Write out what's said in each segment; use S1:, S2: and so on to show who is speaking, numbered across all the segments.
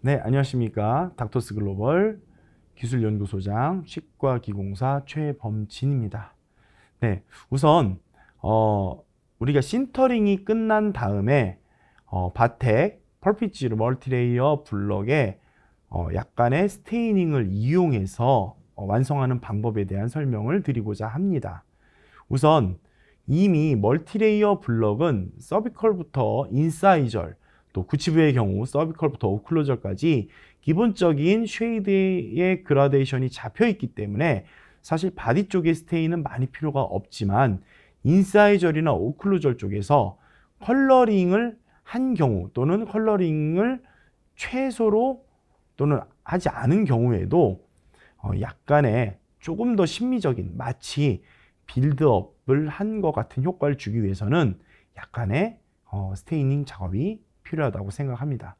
S1: 네, 안녕하십니까. 닥터스 글로벌 기술연구소장 치과기공사 최범진입니다. 네, 우선 우리가 신터링이 끝난 다음에 바텍 펄피지로 멀티레이어 블럭에 약간의 스테이닝을 이용해서 완성하는 방법에 대한 설명을 드리고자 합니다. 우선 이미 멀티레이어 블럭은 서비컬부터 인사이절, 또 구치부의 경우 서비컬부터 오클루절까지 기본적인 쉐이드의 그라데이션이 잡혀 있기 때문에 사실 바디 쪽의 스테이는 많이 필요가 없지만 인사이절이나 오클루절 쪽에서 컬러링을 한 경우 또는 컬러링을 최소로 또는 하지 않은 경우에도 약간의 조금 더 심미적인 마치 빌드업을 한 것 같은 효과를 주기 위해서는 약간의 스테이닝 작업이 필요하다고 생각합니다.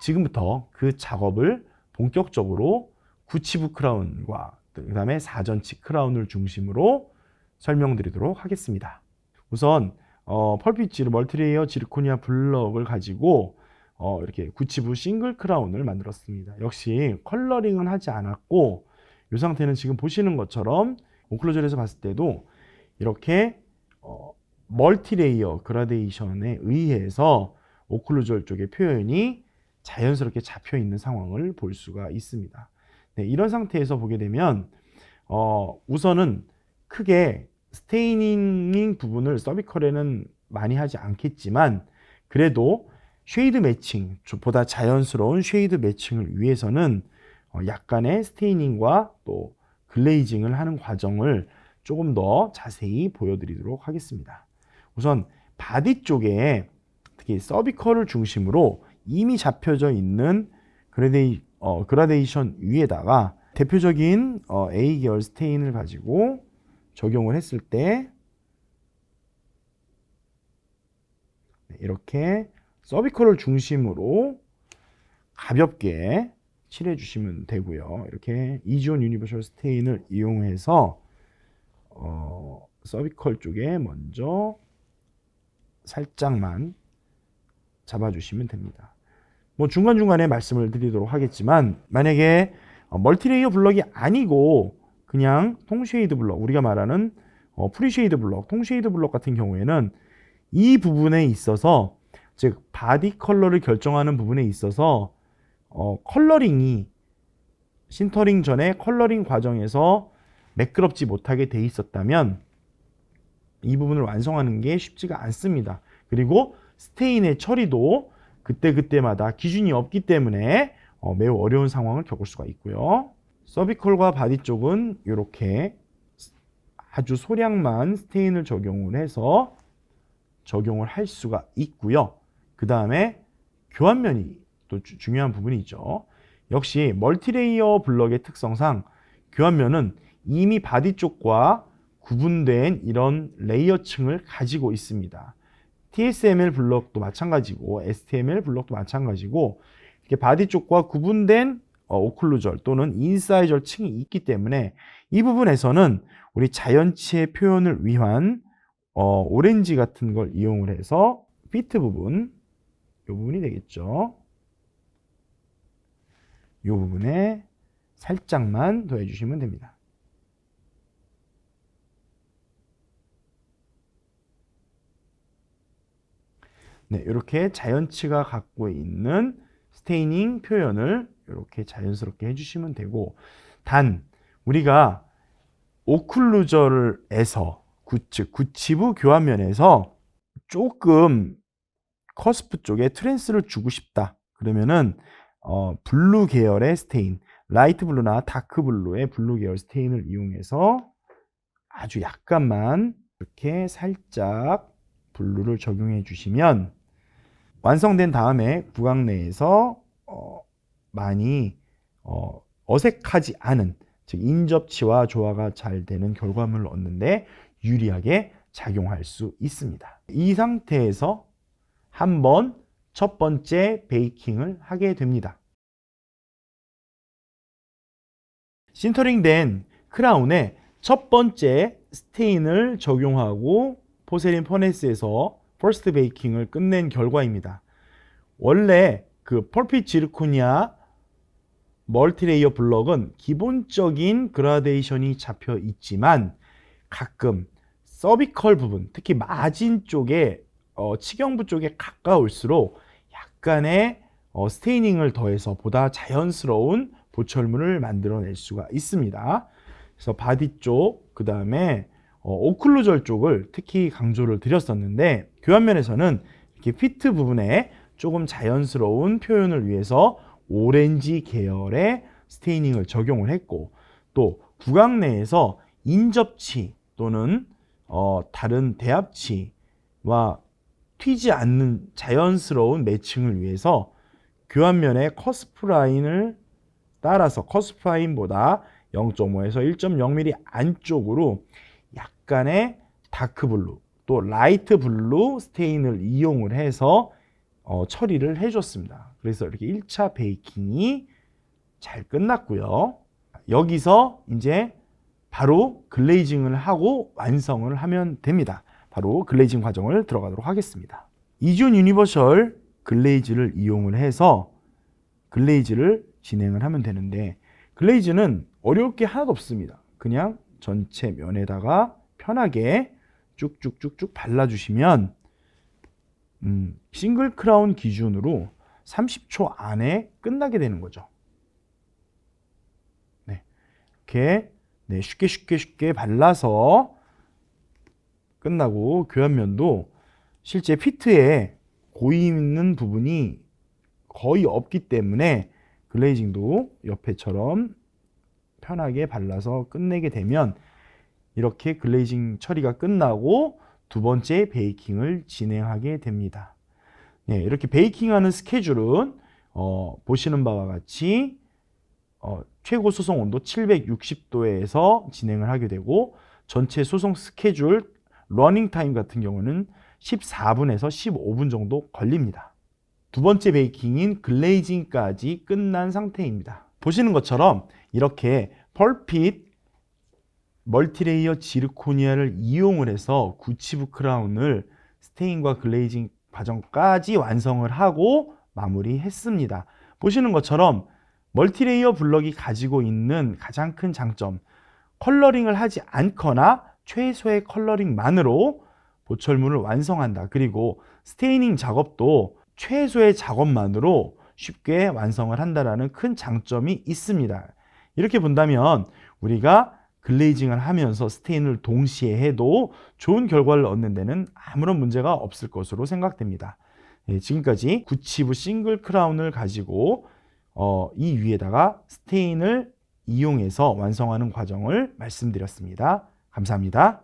S1: 지금부터 그 작업을 본격적으로 구치부 크라운과 그 다음에 사전치 크라운을 중심으로 설명드리도록 하겠습니다. 우선 펄피지르 멀티레이어 지르코니아 블럭을 가지고 이렇게 구치부 싱글 크라운을 만들었습니다. 역시 컬러링은 하지 않았고 이 상태는 지금 보시는 것처럼 오클루절에서 봤을 때도 이렇게 멀티레이어 그라데이션에 의해서 오클루절 쪽의 표현이 자연스럽게 잡혀 있는 상황을 볼 수가 있습니다. 네, 이런 상태에서 보게 되면 우선은 크게 스테이닝 부분을 서비컬에는 많이 하지 않겠지만 그래도 쉐이드 매칭, 보다 자연스러운 쉐이드 매칭을 위해서는 약간의 스테이닝과 또 글레이징을 하는 과정을 조금 더 자세히 보여드리도록 하겠습니다. 우선 바디 쪽에 특히 서비컬을 중심으로 이미 잡혀져 있는 그라데이션 위에다가 대표적인 A 계열 스테인을 가지고 적용을 했을 때 이렇게 서비컬을 중심으로 가볍게 칠해 주시면 되고요. 이렇게 이지온 유니버셜 스테인을 이용해서 서비컬 쪽에 먼저 살짝만 잡아주시면 됩니다. 뭐 중간중간에 말씀을 드리도록 하겠지만 만약에 멀티레이어 블럭이 아니고 그냥 통쉐이드 블럭, 우리가 말하는 프리쉐이드 블럭, 통쉐이드 블럭 같은 경우에는 이 부분에 있어서 즉 바디 컬러를 결정하는 부분에 있어서 컬러링이 신터링 전에 컬러링 과정에서 매끄럽지 못하게 돼 있었다면 이 부분을 완성하는 게 쉽지가 않습니다. 그리고 스테인의 처리도 그때그때마다 기준이 없기 때문에 매우 어려운 상황을 겪을 수가 있고요. 서비컬과 바디 쪽은 이렇게 아주 소량만 스테인을 적용을 해서 적용을 할 수가 있고요. 그 다음에 교환면이 또 중요한 부분이죠. 역시 멀티레이어 블럭의 특성상 교환면은 이미 바디 쪽과 구분된 이런 레이어층을 가지고 있습니다. TSML 블럭도 마찬가지고 STML 블럭도 마찬가지고 이렇게 바디 쪽과 구분된 오클루절 또는 인사이절 층이 있기 때문에 이 부분에서는 우리 자연치의 표현을 위한 오렌지 같은 걸 이용을 해서 피트 부분, 이 부분이 되겠죠. 이 부분에 살짝만 더해주시면 됩니다. 네, 이렇게 자연치가 갖고 있는 스테이닝 표현을 이렇게 자연스럽게 해주시면 되고, 단 우리가 오클루절에서 즉 구치부 교환면에서 조금 커스프 쪽에 트랜스를 주고 싶다 그러면은 블루 계열의 스테인, 라이트 블루나 다크 블루의 블루 계열 스테인을 이용해서 아주 약간만 이렇게 살짝 블루를 적용해 주시면 완성된 다음에 구강 내에서 많이 어색하지 않은, 즉 인접치와 조화가 잘 되는 결과물을 얻는데 유리하게 작용할 수 있습니다. 이 상태에서 한번 첫 번째 베이킹을 하게 됩니다. 신터링된 크라운에 첫 번째 스테인을 적용하고 포세린 퍼네스에서 퍼스트 베이킹을 끝낸 결과입니다. 원래 그 펄핏 지르코니아 멀티레이어 블럭은 기본적인 그라데이션이 잡혀 있지만 가끔 서비컬 부분, 특히 마진 쪽에 치경부 쪽에 가까울수록 약간의 스테이닝을 더해서 보다 자연스러운 보철물을 만들어낼 수가 있습니다. 그래서 바디 쪽, 그 다음에 오클루절 쪽을 특히 강조를 드렸었는데 교환면에서는 이렇게 피트 부분에 조금 자연스러운 표현을 위해서 오렌지 계열의 스테이닝을 적용을 했고, 또 구강 내에서 인접치 또는 다른 대합치와 튀지 않는 자연스러운 매칭을 위해서 교환면의 커스프 라인을 따라서 커스프 라인보다 0.5에서 1.0mm 안쪽으로 약간의 다크 블루 또 라이트 블루 스테인을 이용을 해서 처리를 해줬습니다. 그래서 이렇게 1차 베이킹이 잘 끝났고요. 여기서 이제 바로 글레이징을 하고 완성을 하면 됩니다. 바로 글레이징 과정을 들어가도록 하겠습니다. 이존 유니버셜 글레이즈를 이용을 해서 글레이즈를 진행을 하면 되는데, 글레이즈는 어려울 게 하나도 없습니다. 그냥 전체 면에다가 편하게 쭉쭉쭉쭉 발라주시면 싱글 크라운 기준으로 30초 안에 끝나게 되는 거죠. 네, 이렇게 쉽게 발라서 끝나고, 교환면도 실제 피트에 고이는 부분이 거의 없기 때문에 글레이징도 옆에처럼 편하게 발라서 끝내게 되면 이렇게 글레이징 처리가 끝나고 두 번째 베이킹을 진행하게 됩니다. 네, 이렇게 베이킹하는 스케줄은 보시는 바와 같이 최고 소송 온도 760도에서 진행을 하게 되고, 전체 소송 스케줄 러닝 타임 같은 경우는 14분에서 15분 정도 걸립니다. 두 번째 베이킹인 글레이징까지 끝난 상태입니다. 보시는 것처럼 이렇게 펄핏 멀티레이어 지르코니아를 이용을 해서 구치부 크라운을 스테인과 글레이징 과정까지 완성을 하고 마무리했습니다. 보시는 것처럼 멀티레이어 블럭이 가지고 있는 가장 큰 장점, 컬러링을 하지 않거나 최소의 컬러링만으로 보철물을 완성한다. 그리고 스테이닝 작업도 최소의 작업만으로 쉽게 완성을 한다는 큰 장점이 있습니다. 이렇게 본다면 우리가 글레이징을 하면서 스테인을 동시에 해도 좋은 결과를 얻는 데는 아무런 문제가 없을 것으로 생각됩니다. 지금까지 구치부 싱글 크라운을 가지고 이 위에다가 스테인을 이용해서 완성하는 과정을 말씀드렸습니다. 감사합니다.